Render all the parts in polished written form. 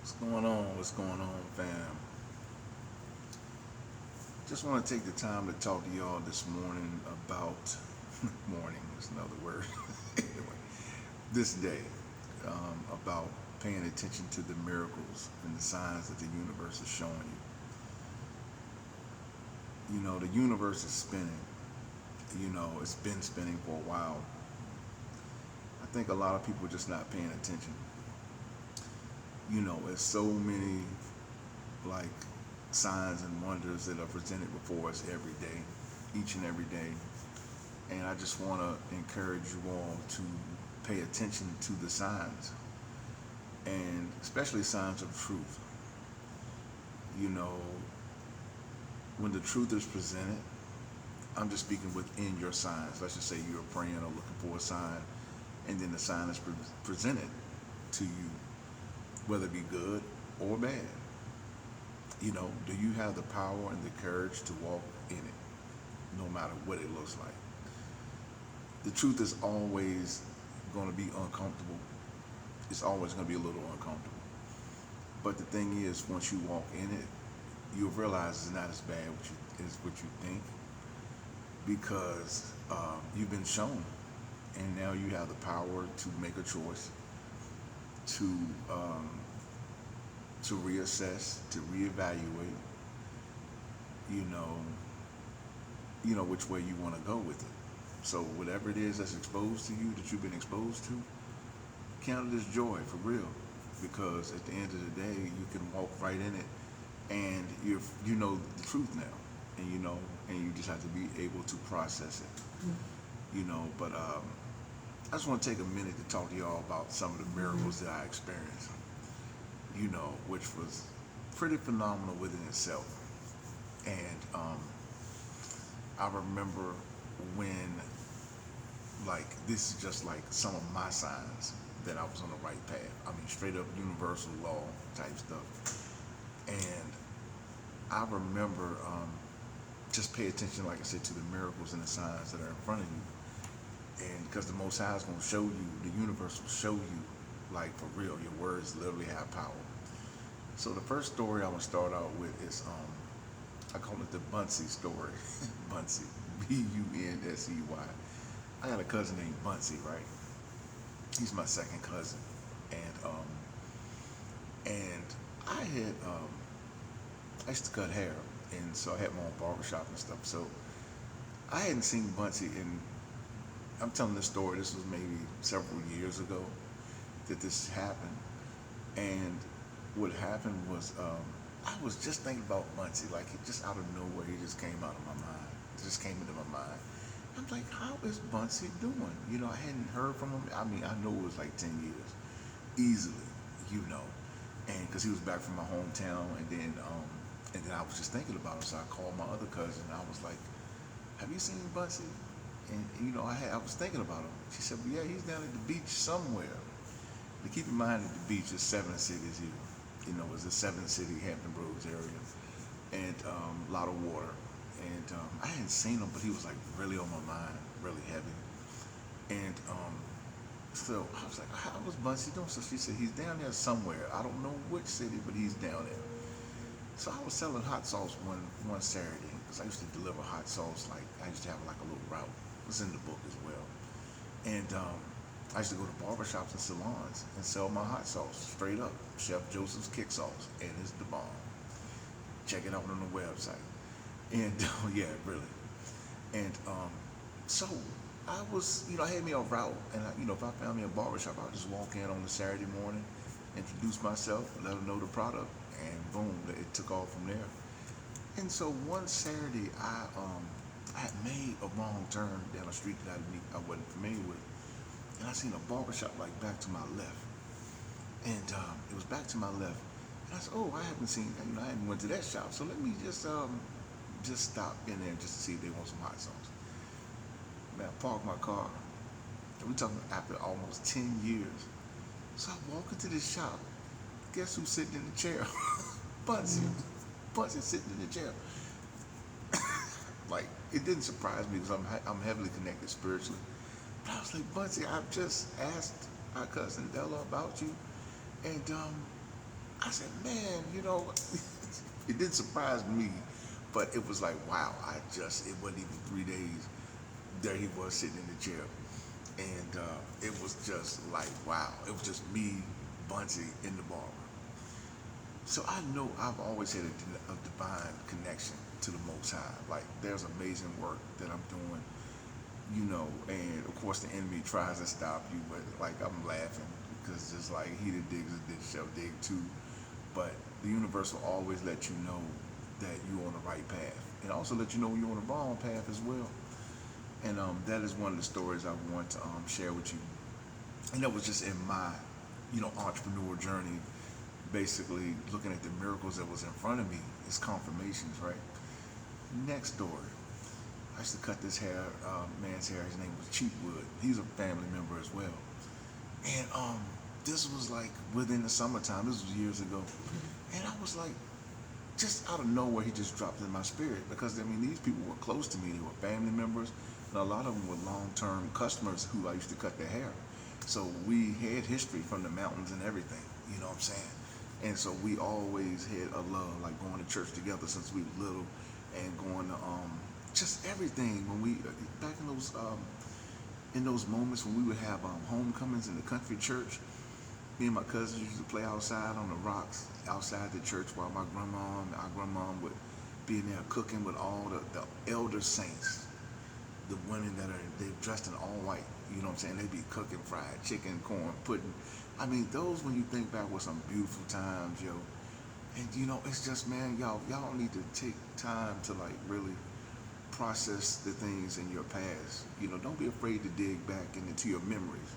What's going on? What's going on, fam? Just want to take the time to talk to y'all this morning about morning is another word. Anyway, this day about paying attention to the miracles and the signs that the universe is showing you. You know, the universe is spinning. You know, it's been spinning for a while. I think a lot of people are just not paying attention. You know, there's so many like signs and wonders that are presented before us every day, each and every day. And I just want to encourage you all to pay attention to the signs, and especially signs of truth. You know, when the truth is presented, I'm just speaking within your signs. Let's just say you're praying or looking for a sign, and then the sign is presented to you, whether it be good or bad. You know, do you have the power and the courage to walk in it, no matter what it looks like? The truth is always going to be uncomfortable. It's always going to be a little uncomfortable. But the thing is, once you walk in it, you'll realize it's not as bad as what you think, because you've been shown, and now you have the power to make a choice, to um, to reassess, to reevaluate. You know, which way you want to go with it. So whatever it is that's exposed to you, that you've been exposed to, count it as joy for real, because at the end of the day, you can walk right in it, and you know the truth now, and and you just have to be able to process it. But I just want to take a minute to talk to y'all about some of the miracles that I experienced. Which was pretty phenomenal within itself. And I remember when, like, this is just like some of my signs that I was on the right path. I mean, straight up universal law type stuff. And I remember just pay attention, like I said, to the miracles and the signs that are in front of you. And because the Most High is going to show you, the universe will show you, like, for real, your words literally have power. So the first story I'm going to start out with is, I call it the Bunsey story. Bunsey, Bunsey. I got a cousin named Bunsey, right? He's my second cousin. And I used to cut hair, and so I had my own barbershop and stuff. So I hadn't seen Bunsey in, I'm telling this story, this was maybe several years ago that this happened. And what happened was, I was just thinking about Bunsey, like, it just out of nowhere, he just came out of my mind. It just came into my mind. I'm like, how is Bunsey doing? I hadn't heard from him. I mean, I know it was like 10 years, easily, and because he was back from my hometown, and then I was just thinking about him, so I called my other cousin, and I was like, have you seen Bunsey? And I was thinking about him. She said, well, yeah, he's down at the beach somewhere. But keep in mind that the beach is 7 cities here. It's a 7-city Hampton Roads area, and a lot of water. And I hadn't seen him, but he was like really on my mind, really heavy. And so I was like, how was Bunsey doing? So she said, he's down there somewhere. I don't know which city, but he's down there. So I was selling hot sauce one Saturday, because I used to deliver hot sauce. Like, I used to have like a little route. It was in the book as well. And I used to go to barbershops and salons and sell my hot sauce straight up. Chef Joseph's Kick Sauce, and it's the bomb. Check it out on the website. And yeah, really. And so I was, I had me a route, and if I found me a barbershop, I would just walk in on a Saturday morning, introduce myself, let them know the product, and boom, it took off from there. And so one Saturday, I had made a wrong turn down a street that I wasn't familiar with, and I seen a barbershop like back to my left, and it was back to my left, and I said, oh, I haven't seen, I hadn't went to that shop, so let me just stop in there just to see if they want some hot sauce. Man, I parked my car, and we're talking after almost 10 years. So I walk into this shop. Guess who's sitting in the chair? Bunsey. Bunsey sitting in the chair. Like, it didn't surprise me, because I'm heavily connected spiritually. But I was like, Bunsey, I've just asked our cousin Della about you, and I said, man, it didn't surprise me, but it was like, wow, it wasn't even 3 days. There he was sitting in the chair. And it was just like, wow, it was just me, Bunty, in the bar. So I know I've always had a divine connection to the Most High. Like, there's amazing work that I'm doing, and of course the enemy tries to stop you, but like I'm laughing because just like he that digs a ditch shall dig too. But the universe will always let you know that you're on the right path, and also let you know when you're on the wrong path as well. And that is one of the stories I want to share with you. And that was just in my, entrepreneur journey, basically looking at the miracles that was in front of me. It's confirmations, right? Next story. I used to cut this man's hair. His name was Cheapwood. He's a family member as well. And this was like within the summertime. This was years ago. And I was like, just out of nowhere, he just dropped in my spirit because these people were close to me. They were family members, and a lot of them were long-term customers who I used to cut their hair. So we had history from the mountains and everything. You know what I'm saying? And so we always had a love, like going to church together since we were little, and going to just everything. When we back in those moments when we would have homecomings in the country church. Me and my cousins used to play outside on the rocks outside the church while our grandma would be in there cooking with all the elder saints, the women they're dressed in all white. You know what I'm saying? They'd be cooking fried chicken, corn, pudding. Those, when you think back, were some beautiful times, yo. And it's just, man, y'all need to take time to like really process the things in your past. Don't be afraid to dig back into your memories.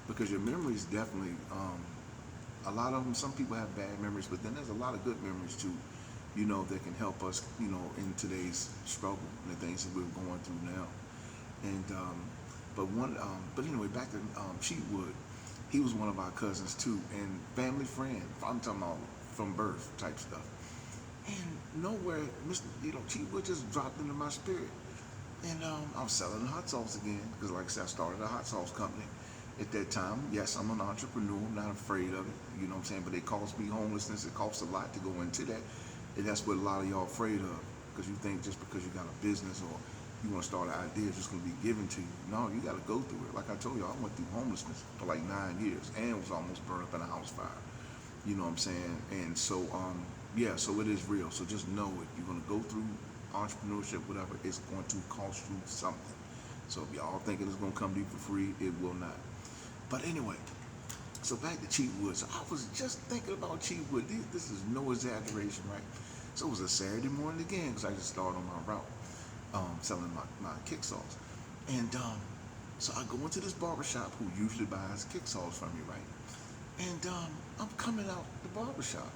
Because your memories definitely, a lot of them, some people have bad memories, but then there's a lot of good memories too, that can help us, in today's struggle and the things that we're going through now. And, but anyway, back to Cheatwood. He was one of our cousins too, and family friend. I'm talking about from birth type stuff. And nowhere, Cheatwood just dropped into my spirit. And I'm selling hot sauce again, because like I said, I started a hot sauce company. At that time, yes, I'm an entrepreneur, I'm not afraid of it, you know what I'm saying? But it costs me homelessness, it costs a lot to go into that. And that's what a lot of y'all afraid of, because you think just because you got a business or you want to start an idea, it's just going to be given to you. No, you got to go through it. Like I told you, I went through homelessness for like 9 years and was almost burned up in a house fire. You know what I'm saying? And so, so it is real. So just know it. You're going to go through entrepreneurship, whatever, it's going to cost you something. So if y'all thinking it's going to come to you for free, it will not. But anyway, so back to Cheatwood. So I was just thinking about Cheatwood. This is no exaggeration, right? So it was a Saturday morning again, because I just started on my route, selling my kick saws. And so I go into this barbershop who usually buys kick saws from me, right? And I'm coming out the barbershop.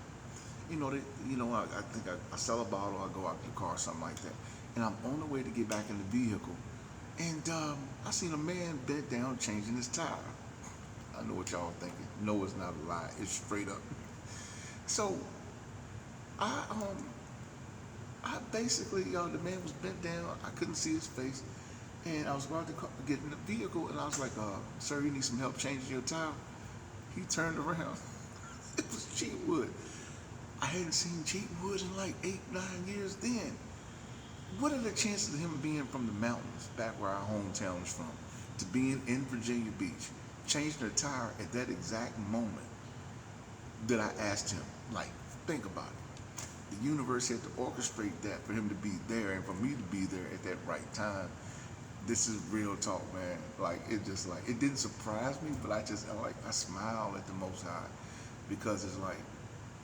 I think I sell a bottle, I go out to the car, something like that. And I'm on the way to get back in the vehicle. And I seen a man bent down changing his tire. I know what y'all thinking. No, it's not a lie. It's straight up. So I basically, the man was bent down. I couldn't see his face. And I was about to get in the vehicle, and I was like, sir, you need some help changing your tire? He turned around. It was Cheatwood. I hadn't seen Cheatwood in like 8-9 years then. What are the chances of him being from the mountains, back where our hometown is from, to being in Virginia Beach, changing a tire at that exact moment that I asked him? Like, think about it. The universe had to orchestrate that for him to be there and for me to be there at that right time. This is real talk, man. Like, it didn't surprise me, but I smile at the Most High, because it's like,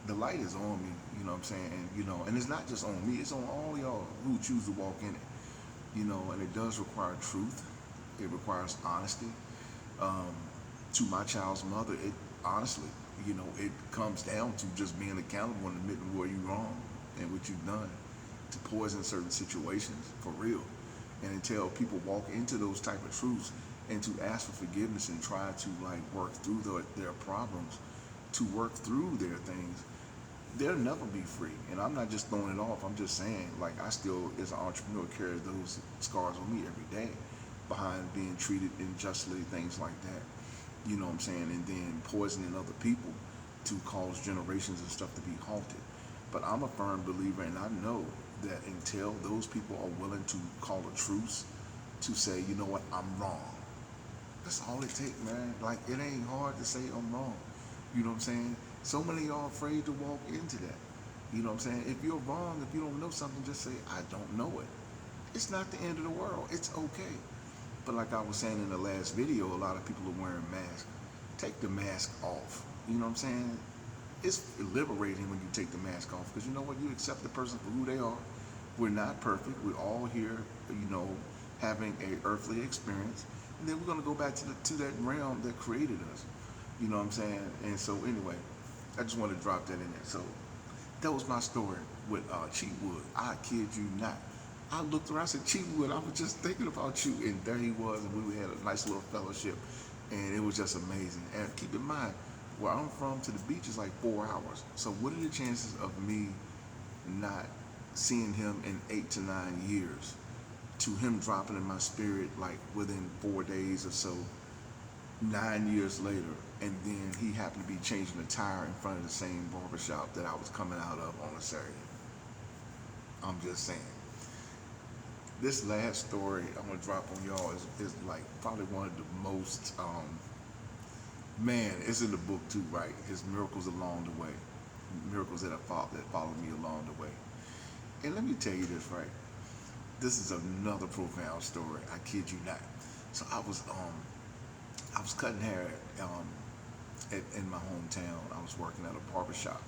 the light is on me, you know what I'm saying? And, and it's not just on me, it's on all y'all who choose to walk in it, and it does require truth. It requires honesty. To my child's mother, it honestly, it comes down to just being accountable and admitting where you're wrong and what you've done to poison certain situations, for real. And until people walk into those type of truths and to ask for forgiveness and try to work through their problems, to work through their things, they'll never be free. And I'm not just throwing it off. I'm just saying, I still, as an entrepreneur, carry those scars on me every day, behind being treated unjustly, things like that. You know what I'm saying? And then poisoning other people to cause generations of stuff to be halted. But I'm a firm believer, and I know that until those people are willing to call a truce, to say, you know what, I'm wrong. That's all it takes, man. Like, it ain't hard to say I'm wrong. You know what I'm saying? So many of y'all afraid to walk into that. You know what I'm saying? If you're wrong, if you don't know something, just say, I don't know it. It's not the end of the world. It's okay. But like I was saying in the last video, a lot of people are wearing masks. Take the mask off. You know what I'm saying? It's liberating when you take the mask off, because you know what? You accept the person for who they are. We're not perfect. We're all here, having a earthly experience, and then we're gonna go back to that realm that created us. You know what I'm saying? And so anyway, I just wanted to drop that in there. So that was my story with Cheatwood. I kid you not. I looked around, I said, Cheatwood, I was just thinking about you. And there he was, and we had a nice little fellowship. And it was just amazing. And keep in mind, where I'm from to the beach is like 4 hours. So what are the chances of me not seeing him in 8 to 9 years, to him dropping in my spirit like within 4 days or so, 9 years later, and then he happened to be changing a tire in front of the same barbershop that I was coming out of on a Saturday. I'm just saying. This last story I'm gonna drop on y'all is like probably one of the most, man, it's in the book too, right? It's miracles along the way, miracles that followed me along the way. And let me tell you this, right? This is another profound story. I kid you not. So I was cutting hair in my hometown. I was working at a barber shop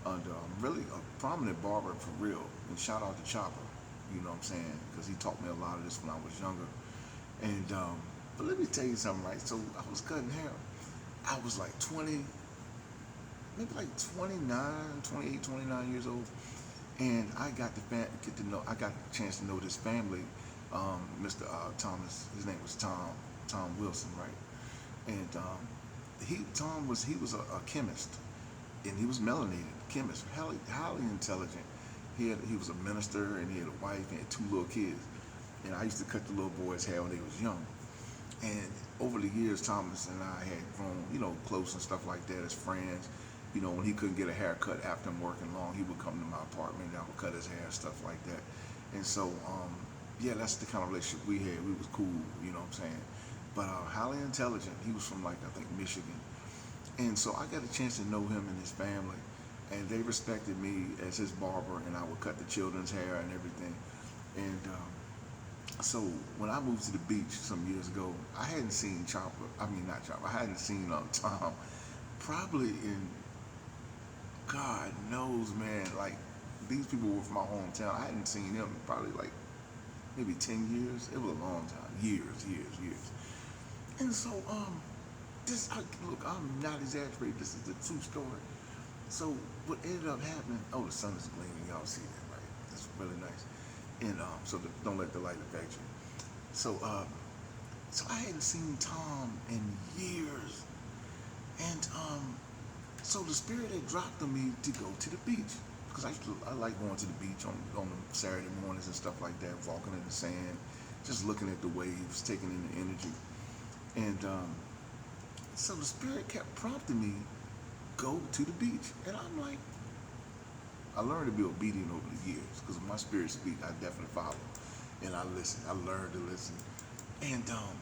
under really a prominent barber for real. And shout out to Chopper, you know what I'm saying? Because he taught me a lot of this when I was younger. And but let me tell you something, right? So I was cutting hair. I was like 20, maybe like 28, 29 years old. And I got I got the chance to know this family, Mr. Thomas. His name was Tom Wilson, right? And Tom was a chemist, and he was melanated, chemist, highly intelligent. He was a minister, and he had a wife and had 2 little kids. And I used to cut the little boys' hair when they was young. And over the years, Thomas and I had grown, close and stuff like that as friends. When he couldn't get a haircut after I'm working long, he would come to my apartment and I would cut his hair and stuff like that. And so, yeah, that's the kind of relationship we had. We was cool, you know what I'm saying? But highly intelligent. He was from, like, I think, Michigan. And so I got a chance to know him and his family. And they respected me as his barber, and I would cut the children's hair and everything. And so when I moved to the beach some years ago, I hadn't seen not Chopper, I hadn't seen Tom probably in, God knows, man, like, these people were from my hometown. I hadn't seen him probably like maybe 10 years. It was a long time. Years. And so, look, I'm not exaggerating. This is the true story. So what ended up happening, the sun is gleaming. Y'all see that, right? It's really nice. And so don't let the light affect you. So, so I hadn't seen Tom in years. And so the spirit had dropped on me to go to the beach, because I like going to the beach on Saturday mornings and stuff like that, walking in the sand, just looking at the waves, taking in the energy. And so the spirit kept prompting me, go to the beach. And I'm like, I learned to be obedient over the years, because when my spirit speaks, I definitely follow. And I listen. I learned to listen. And I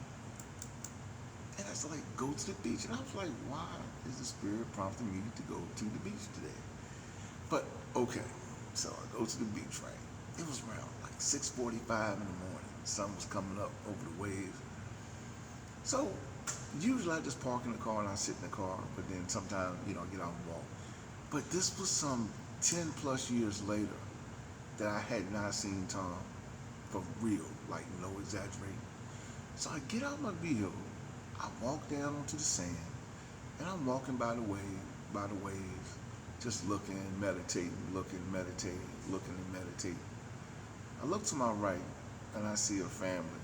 was like, go to the beach. And I was like, why is the spirit prompting me to go to the beach today? But, okay, so I go to the beach, right? It was around like 6:45 in the morning. The sun was coming up over the waves. So, usually I just park in the car and I sit in the car, but then sometimes, I get out and walk. But this was some 10 plus years later that I had not seen Tom for real, like no exaggerating. So I get out my vehicle, I walk down onto the sand, and I'm walking by the waves, just looking, meditating, looking and meditating. I look to my right, and I see a family.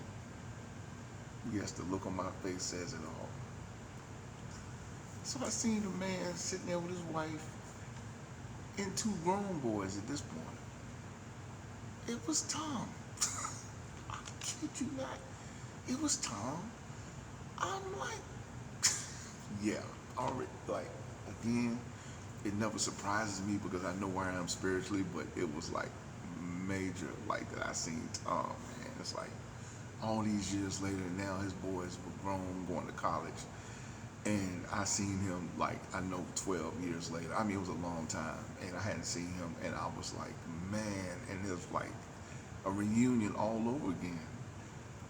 Yes, the look on my face says it all. So I seen a man sitting there with his wife and 2 grown boys at this point. It was Tom. I kid you not. It was Tom. I'm like, yeah, already, like, again, it never surprises me because I know where I am spiritually, but it was like major, like that I seen Tom, man. It's like all these years later, now his boys were grown, going to college, and I seen him like I know 12 years later. I mean, it was a long time, and I hadn't seen him, and I was like, man, and it was like a reunion all over again.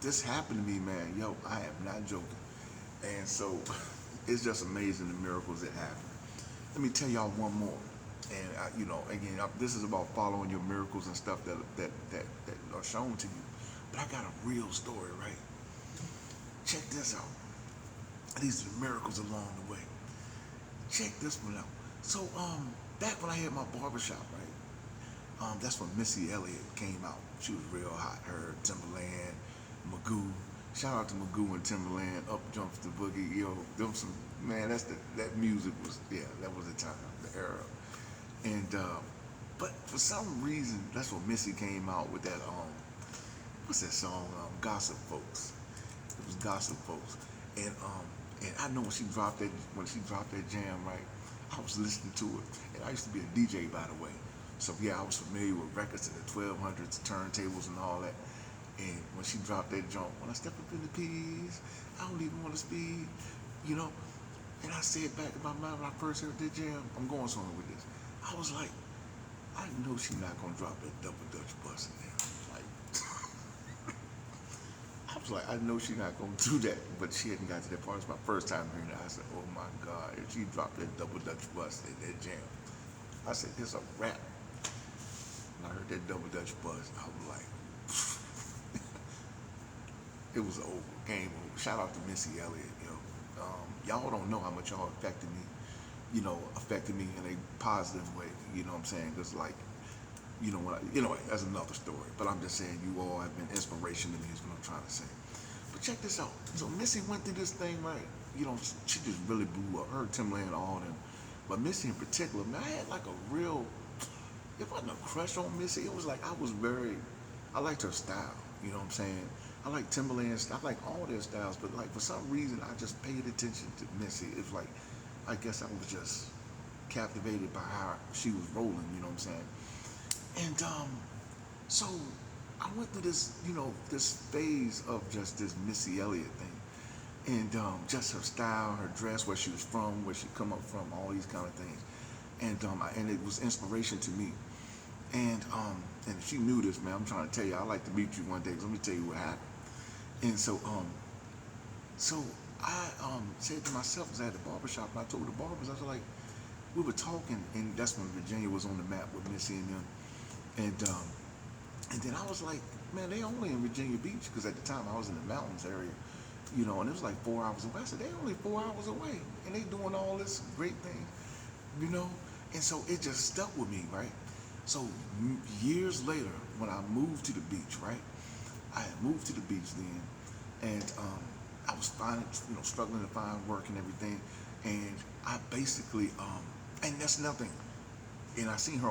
This happened to me, man. Yo, I am not joking, and so it's just amazing the miracles that happen. Let me tell y'all one more, and again, this is about following your miracles and stuff that are shown to you. But I got a real story, right? Check this out. These are the miracles along the way. Check this one out. So, back when I had my barbershop, right? That's when Missy Elliott came out. She was real hot. Her, Timberland, Magoo. Shout out to Magoo and Timberland. Up jumps the boogie. Yo, them some man. That music was that was the time, the era. And but for some reason, that's when Missy came out with that what's that song? Gossip Folks. It was Gossip Folks. And I know when she dropped that jam, right? I was listening to it, and I used to be a DJ, by the way. So yeah, I was familiar with records in the 1200s, turntables, and all that. And when she dropped that joint, when I step up in the P's, I don't even want to speed, you know. And I said back in my mind when I first heard that jam, I'm going somewhere with this. I was like, I know she's not gonna drop that double Dutch bus in there. Like, I was like, I know she's not gonna do that, but she hadn't got to that part. It's my first time hearing it. I said, oh my God, if she dropped that double Dutch bus in that jam, I said, this a rap. When I heard that double Dutch bus, I was like, it was over, game over. Shout out to Missy Elliott, yo. Y'all don't know how much y'all affected me in a positive way. You know what I'm saying? Because like, that's another story. But I'm just saying, you all have been inspiration to me. Is what I'm trying to say. But check this out. So Missy went through this thing, right? She just really blew up. Her, Timberland, all them. But Missy in particular, man, I had like a real. It wasn't a crush on Missy. It was like I liked her style. You know what I'm saying? I like Timberland. I like all their styles, but like for some reason, I just paid attention to Missy. It was like, I guess I was just captivated by how she was rolling. You know what I'm saying? And so I went through this phase of just this Missy Elliott thing, and just her style, her dress, where she was from, where she come up from, all these kind of things, and it was inspiration to me. And if she knew this, man, I'm trying to tell you, I'd like to meet you one day. 'Cause let me tell you what happened. And so I said to myself, as I had the barbershop, and I told the barbers, I was like, we were talking, and that's when Virginia was on the map with Missy and them. And then I was like, man, they only in Virginia Beach, because at the time I was in the mountains area, and it was like 4 hours away. I said, they only 4 hours away, and they doing all this great thing, And so it just stuck with me, right? So years later, when I moved to the beach, right? I had moved to the beach then, and I was struggling to find work and everything, and I basically, and that's nothing. And I seen her